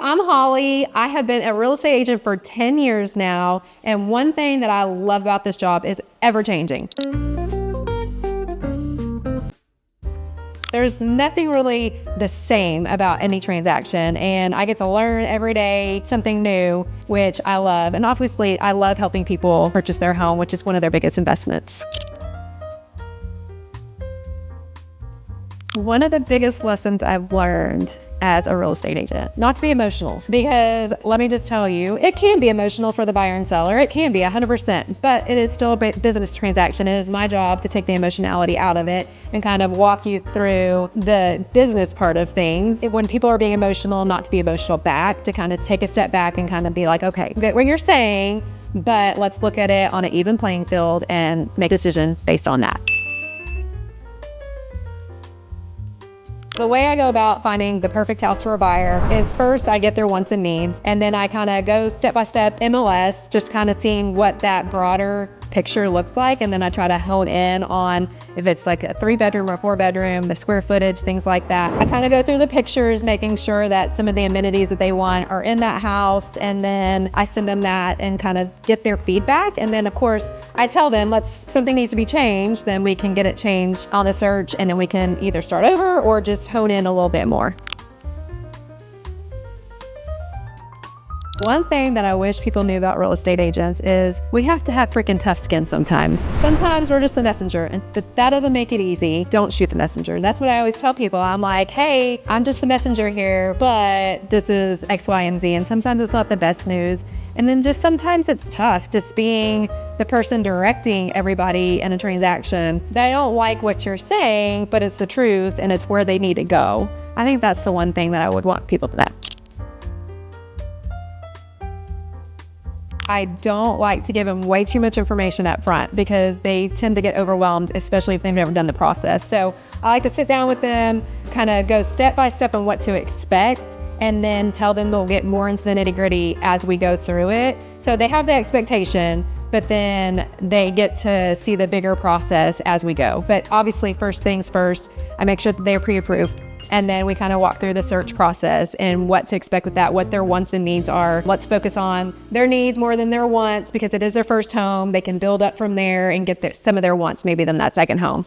I'm Holly. I have been a real estate agent for 10 years now. And one thing that I love about this job is ever changing. There's nothing really the same about any transaction, and I get to learn every day something new, which I love. And obviously, I love helping people purchase their home, which is one of their biggest investments. One of the biggest lessons I've learned as a real estate agent, not to be emotional, because let me just tell you, it can be emotional for the buyer and seller. It can be 100%, but it is still a business transaction. It is my job to take the emotionality out of it and kind of walk you through the business part of things. When people are being emotional, not to be emotional back, to kind of take a step back and kind of be like, okay, get what you're saying, but let's look at it on an even playing field and make a decision based on that. The way I go about finding the perfect house for a buyer is first I get their wants and needs, and then I kind of go step by step MLS, just kind of seeing what that broader picture looks like, and then I try to hone in on if it's like a 3-bedroom or 4-bedroom, the square footage, things like that. I kind of go through the pictures, making sure that some of the amenities that they want are in that house, and then I send them that and kind of get their feedback. And then of course I tell them something needs to be changed, then we can get it changed on the search, and then we can either start over or just hone in a little bit more. One thing that I wish people knew about real estate agents is we have to have freaking tough skin sometimes. Sometimes we're just the messenger, and that doesn't make it easy. Don't shoot the messenger. And that's what I always tell people. I'm like, hey, I'm just the messenger here, but this is X, Y, and Z. And sometimes it's not the best news. And then just sometimes it's tough just being the person directing everybody in a transaction. They don't like what you're saying, but it's the truth and it's where they need to go. I think that's the one thing that I would want people to know. I don't like to give them way too much information up front because they tend to get overwhelmed, especially if they've never done the process. So I like to sit down with them, kind of go step by step on what to expect, and then tell them they'll get more into the nitty-gritty as we go through it. So they have the expectation, but then they get to see the bigger process as we go. But obviously, first things first, I make sure that they're pre-approved. And then we kind of walk through the search process and what to expect with that, what their wants and needs are. Let's focus on their needs more than their wants because it is their first home. They can build up from there and get some of their wants, maybe then that second home.